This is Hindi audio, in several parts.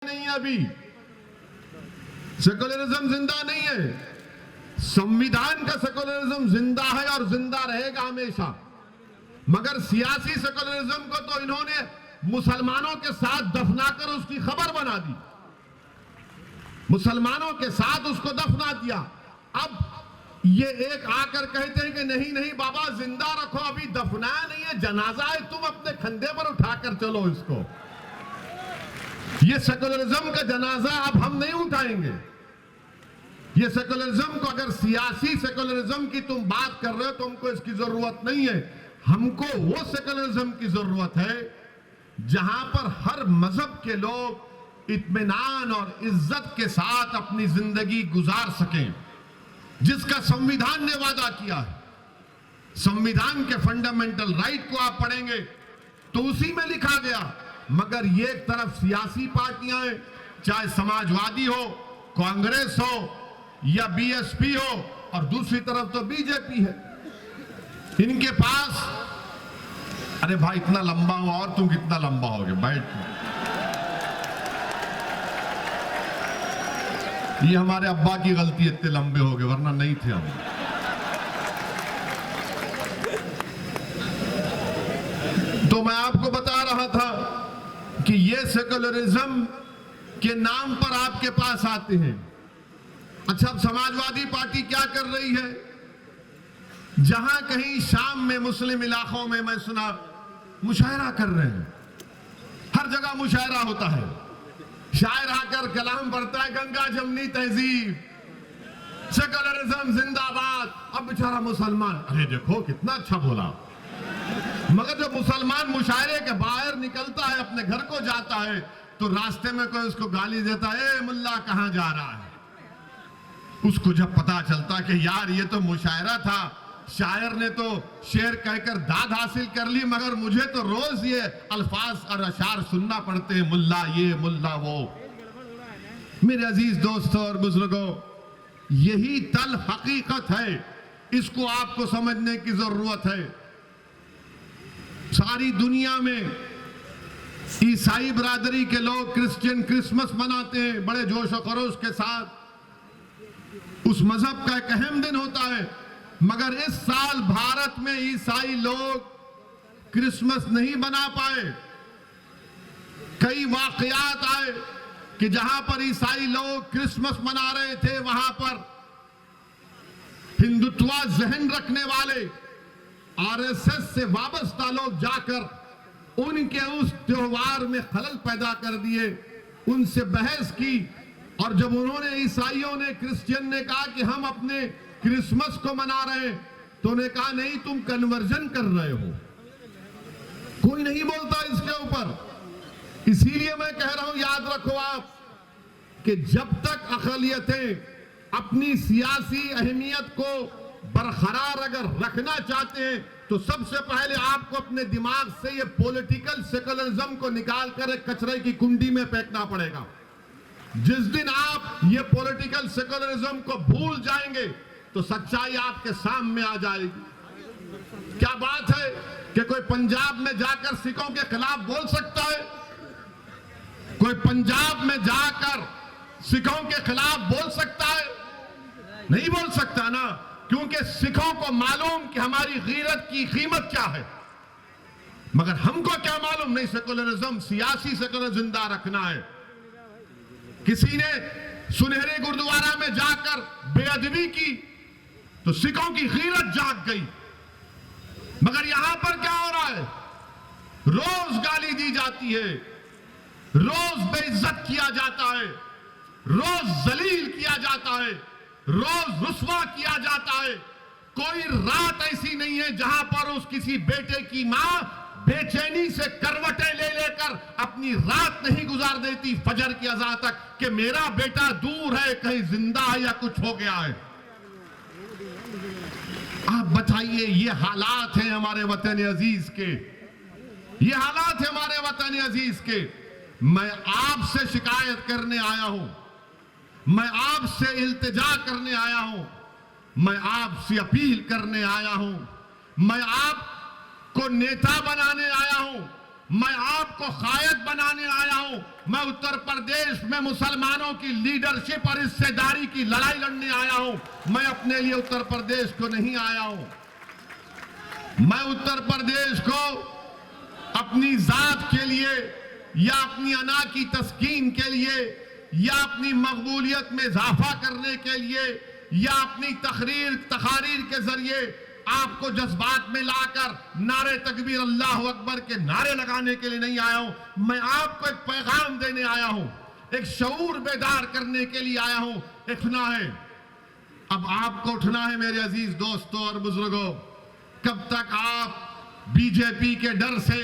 नहीं है, अभी सेकुलरिज्म जिंदा नहीं है। संविधान का सेकुलरिज्म जिंदा है और जिंदा रहेगा हमेशा। मगर सियासी सेकुलरिज्म को तो इन्होंने मुसलमानों के साथ दफनाकर उसकी खबर बना दी, मुसलमानों के साथ उसको दफना दिया। अब ये एक आकर कहते हैं कि नहीं नहीं बाबा जिंदा रखो, अभी दफनाया नहीं है, जनाजा है, तुम अपने कंधे पर उठाकर चलो इसको। ये सेकुलरिज्म का जनाजा अब हम नहीं उठाएंगे। ये सेकुलरिज्म को, अगर सियासी सेकुलरिज्म की तुम बात कर रहे हो तो हमको इसकी जरूरत नहीं है। हमको वो सेकुलरिज्म की जरूरत है जहां पर हर मजहब के लोग इत्मीनान और इज्जत के साथ अपनी जिंदगी गुजार सकें, जिसका संविधान ने वादा किया है। संविधान के फंडामेंटल राइट को आप पढ़ेंगे तो उसी में लिखा गया। मगर ये एक तरफ सियासी पार्टियां हैं, चाहे समाजवादी हो, कांग्रेस हो या बीएसपी हो, और दूसरी तरफ तो बीजेपी है। इनके पास, अरे भाई इतना लंबा हुआ और तुम कितना लंबा होगे, बैठ। ये हमारे अब्बा की गलती, इतने लंबे हो गए, वरना नहीं थे हम। तो मैं आपको बता रहा था कि ये सेकुलरिज्म के नाम पर आपके पास आते हैं। अच्छा, अब समाजवादी पार्टी क्या कर रही है? जहां कहीं शाम में मुस्लिम इलाकों में मैं सुना मुशायरा कर रहे हैं, हर जगह मुशायरा होता है। शायर आकर कलाम पढ़ता है, गंगा जमनी तहजीब, सेकुलरिज्म जिंदाबाद। अब बेचारा मुसलमान, अरे देखो कितना अच्छा बोला। मगर जब मुसलमान मुशायरे के बाहर निकलता है, अपने घर को जाता है, तो रास्ते में कोई उसको गाली देता है, ए मुल्ला कहां जा रहा है। उसको जब पता चलता कि यार ये तो मुशायरा था, शायर ने तो शेर कहकर दाद हासिल कर ली, मगर मुझे तो रोज ये अल्फाज और अशार सुनना पड़ते हैं, मुल्ला ये मुल्ला वो। मेरे अजीज दोस्तों और बुजुर्गों, यही तल हकीकत है, इसको आपको समझने की जरूरत है। सारी दुनिया में ईसाई बिरादरी के लोग क्रिश्चियन क्रिसमस मनाते हैं बड़े जोश और खरोश के साथ। उस मजहब का एक अहम दिन होता है। मगर इस साल भारत में ईसाई लोग क्रिसमस नहीं मना पाए। कई वाकयात आए कि जहां पर ईसाई लोग क्रिसमस मना रहे थे, वहां पर हिंदुत्व जहन रखने वाले आरएसएस से वाबस्ता लोग जाकर उनके उस त्योहार में खलल पैदा कर दिए, उनसे बहस की। और जब उन्होंने, ईसाइयों ने, क्रिश्चियन ने कहा कि हम अपने क्रिसमस को मना रहे हैं, तो उन्होंने कहा नहीं, तुम कन्वर्जन कर रहे हो। कोई नहीं बोलता इसके ऊपर। इसीलिए मैं कह रहा हूं, याद रखो आप कि जब तक अक़लियतें अपनी सियासी अहमियत को बरकरार अगर रखना चाहते हैं, तो सबसे पहले आपको अपने दिमाग से ये पॉलिटिकल सेकुलरिज्म को निकालकर एक कचरे की कुंडी में फेंकना पड़ेगा। जिस दिन आप ये पॉलिटिकल सेकुलरिज्म को भूल जाएंगे तो सच्चाई आपके सामने आ जाएगी। क्या बात है कि कोई पंजाब में जाकर सिखों के खिलाफ बोल सकता है? कोई पंजाब में जाकर सिखों के खिलाफ बोल सकता है? नहीं बोल सकता ना, क्योंकि सिखों को मालूम कि हमारी गीरत की कीमत क्या है। मगर हमको क्या मालूम? नहीं, सेकुलरिज्म, सियासी सेकुलर जिंदा रखना है। किसी ने सुनहरे गुरुद्वारा में जाकर बेअदबी की तो सिखों की गीरत जाग गई। मगर यहां पर क्या हो रहा है? रोज गाली दी जाती है, रोज बेइज्जत किया जाता है, रोज जलील किया जाता है, रोज रुस्वा किया जाता है। कोई रात ऐसी नहीं है जहां पर उस किसी बेटे की मां बेचैनी से करवटें ले लेकर अपनी रात नहीं गुजार देती फजर की अज़ान तक कि मेरा बेटा दूर है, कहीं जिंदा है या कुछ हो गया है। आप बताइए, ये हालात हैं हमारे वतन अजीज के, ये हालात हैं हमारे वतन अजीज के। मैं आपसे शिकायत करने आया हूं, मैं आपसे इल्तिजा करने आया हूं, मैं आपसे अपील करने आया हूं, मैं आपको नेता बनाने आया हूं मैं आपको कायद बनाने आया हूं। मैं उत्तर प्रदेश में मुसलमानों की लीडरशिप और हिस्सेदारी की लड़ाई लड़ने आया हूं। मैं अपने लिए उत्तर प्रदेश को नहीं आया हूं। मैं उत्तर प्रदेश को अपनी जात के लिए या अपनी अना की तस्कीन के लिए या अपनी मकबूलियत में इजाफा करने के लिए या अपनी तकारीर के जरिए आपको जज्बात में लाकर नारे तकबीर अल्लाह अकबर के नारे लगाने के लिए नहीं आया हूं। मैं आपको एक पैगाम देने आया हूं, एक शऊर बेदार करने के लिए आया हूं। उठना है, अब आपको उठना है मेरे अजीज दोस्तों और बुजुर्गों। कब तक आप बीजेपी के डर से,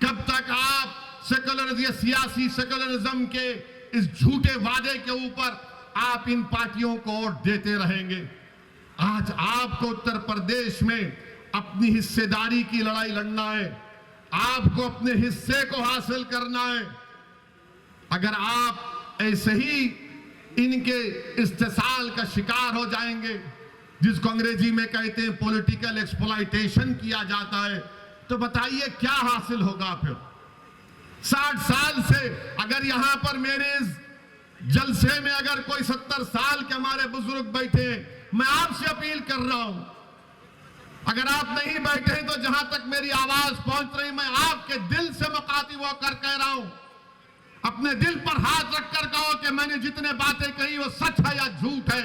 कब तक आप सियासी सेकुलरिज्म के इस झूठे वादे के ऊपर आप इन पार्टियों को वोट देते रहेंगे? आज आपको उत्तर प्रदेश में अपनी हिस्सेदारी की लड़ाई लड़ना है, आपको अपने हिस्से को हासिल करना है। अगर आप ऐसे ही इनके इस्तेसाल का शिकार हो जाएंगे, जिसको अंग्रेजी में कहते हैं पॉलिटिकल एक्सप्लॉयटेशन किया जाता है, तो बताइए क्या हासिल होगा फिर? 60 साल से अगर यहां पर मेरे इस जलसे में अगर कोई 70 साल के हमारे बुजुर्ग बैठे, मैं आपसे अपील कर रहा हूं, अगर आप नहीं बैठे तो जहां तक मेरी आवाज पहुंच रही, मैं आपके दिल से मुखातिब होकर कह रहा हूं, अपने दिल पर हाथ रखकर कहो कि मैंने जितने बातें कही वो सच है या झूठ है।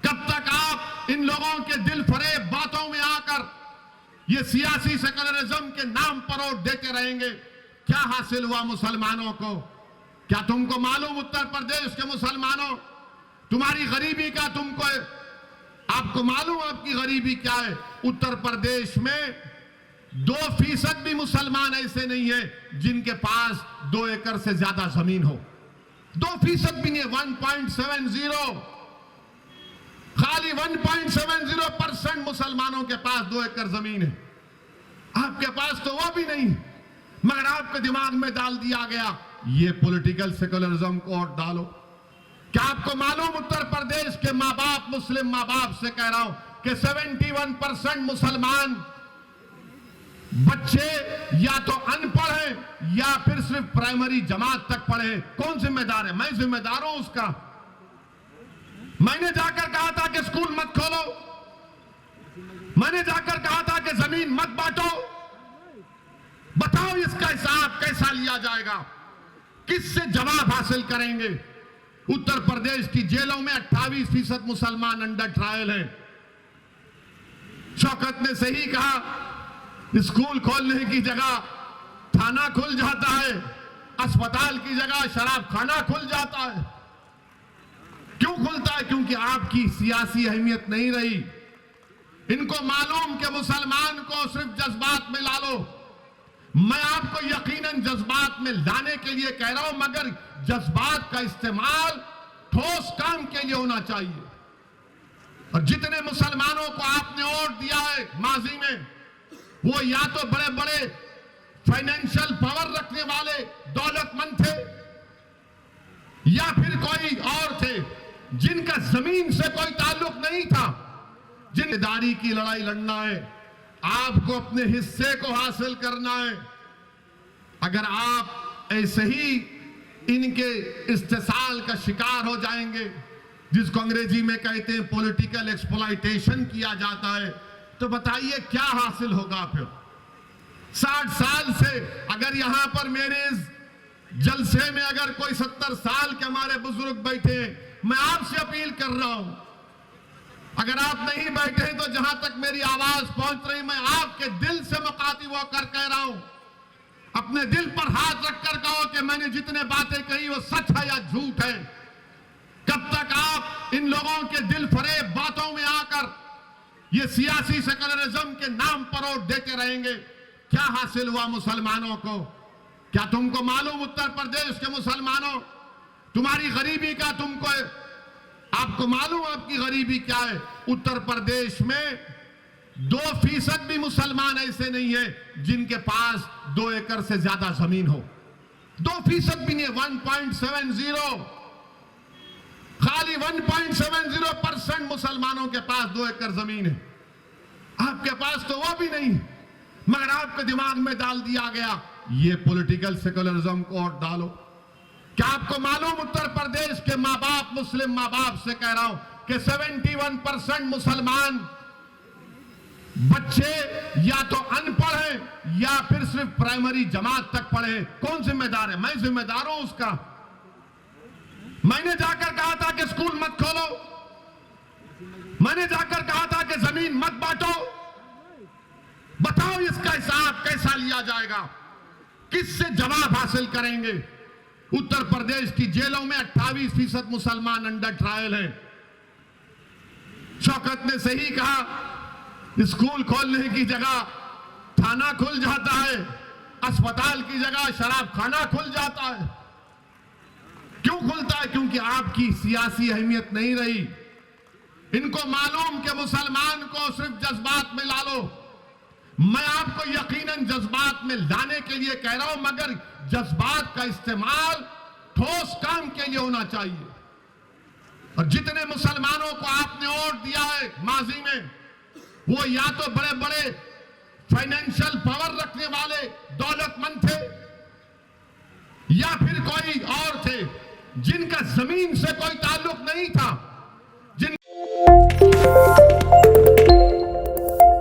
कब तक आप इन लोगों के दिल फरेब बातों में आकर ये सियासी सेकुलरिज्म के नाम पर वोट देते रहेंगे? क्या हासिल हुआ मुसलमानों को? क्या तुमको मालूम उत्तर प्रदेश के मुसलमानों, तुम्हारी गरीबी का आपको मालूम आपकी गरीबी क्या है? उत्तर प्रदेश में 2% भी मुसलमान ऐसे नहीं है जिनके पास 2 एकड़ से ज्यादा जमीन हो। 2% भी नहीं, 1.70, खाली 1.70% मुसलमानों के पास 2 एकड़ जमीन है। आपके पास तो वो भी नहीं, मगर आपके दिमाग में डाल दिया गया ये पॉलिटिकल सेकुलरिज्म को वोट डालो। क्या आपको मालूम उत्तर प्रदेश के माँ बाप, मुस्लिम माँ बाप से कह रहा हूं कि 71% मुसलमान बच्चे या तो अनपढ़ हैं या फिर सिर्फ प्राइमरी जमात तक पढ़े हैं। कौन जिम्मेदार है? मैं जिम्मेदार हूं उसका। मैंने जाकर कहा था कि स्कूल मत खोलो, मैंने जाकर कहा था कि जमीन मत बांटो। बताओ इसका हिसाब कैसा लिया जाएगा? किससे जवाब हासिल करेंगे? उत्तर प्रदेश की जेलों में 28% मुसलमान अंडर ट्रायल हैं। शौकत ने सही कहा, स्कूल खोलने की जगह थाना खुल जाता है, अस्पताल की जगह शराब खाना खुल जाता है। क्यों खुलता है? क्योंकि आपकी सियासी अहमियत नहीं रही। इनको मालूम कि मुसलमान को सिर्फ जज्बात में ला लो। मैं आपको यकीनन जज्बात में लाने के लिए कह रहा हूं, मगर जज्बात का इस्तेमाल ठोस काम के लिए होना चाहिए। और जितने मुसलमानों को आपने वोट दिया है माजी में, वो या तो बड़े बड़े फाइनेंशियल पावर रखने वाले दौलतमंद थे या फिर कोई और थे जिनका जमीन से कोई ताल्लुक नहीं था। जिम्मेदारी की लड़ाई लड़ना है, आपको अपने हिस्से को हासिल करना है। अगर आप ऐसे ही इनके इस्तेसाल का शिकार हो जाएंगे, जिसको अंग्रेजी में कहते हैं पॉलिटिकल एक्सप्लॉयटेशन किया जाता है, तो बताइए क्या हासिल होगा फिर? 60 साल से अगर यहां पर मेरे इस जलसे में अगर कोई 70 साल के हमारे बुजुर्ग बैठे, मैं आपसे अपील कर रहा हूं, अगर आप नहीं बैठे तो जहां तक मेरी आवाज पहुंच रही, मैं आपके दिल से मुखातिब होकर कह रहा हूं, अपने दिल पर हाथ रखकर कहो कि मैंने जितने बातें कही वो सच है या झूठ है। कब तक आप इन लोगों के दिल फरेब बातों में आकर ये सियासी सेकुलरिज्म के नाम पर वोट देते रहेंगे? क्या हासिल हुआ मुसलमानों को? क्या तुमको मालूम उत्तर प्रदेश के मुसलमानों, तुम्हारी गरीबी का आपको मालूम आपकी गरीबी क्या है? उत्तर प्रदेश में 2% भी मुसलमान ऐसे नहीं है जिनके पास 2 एकड़ से ज्यादा जमीन हो। 2% भी नहीं, 1.70, खाली 1.70% मुसलमानों के पास 2 एकड़ जमीन है। आपके पास तो वो भी नहीं, मगर आपके दिमाग में डाल दिया गया ये पॉलिटिकल सेकुलरिज्म को वोट डालो। क्या आपको मालूम उत्तर प्रदेश के माँ बाप, मुस्लिम माँ बाप से कह रहा हूं कि 71% मुसलमान बच्चे या तो अनपढ़ हैं या फिर सिर्फ प्राइमरी जमात तक पढ़े। कौन जिम्मेदार है? मैं जिम्मेदार हूं उसका। मैंने जाकर कहा था कि स्कूल मत खोलो, मैंने जाकर कहा था कि जमीन मत बांटो। बताओ इसका हिसाब कैसा लिया जाएगा? किससे जवाब हासिल करेंगे? उत्तर प्रदेश की जेलों में 28% मुसलमान अंडर ट्रायल है। शौकत ने सही कहा, स्कूल खोलने की जगह थाना खुल जाता है, अस्पताल की जगह शराब खाना खुल जाता है। क्यों खुलता है? क्योंकि आपकी सियासी अहमियत नहीं रही। इनको मालूम कि मुसलमान को सिर्फ जज्बात में ला लो। मैं आपको यकीनन जज्बात में लाने के लिए कह रहा हूं, मगर जज्बात का इस्तेमाल ठोस काम के लिए होना चाहिए। और जितने मुसलमानों को आपने वोट दिया है माजी में, वो या तो बड़े बड़े फाइनेंशियल पावर रखने वाले दौलतमंद थे या फिर कोई और थे जिनका जमीन से कोई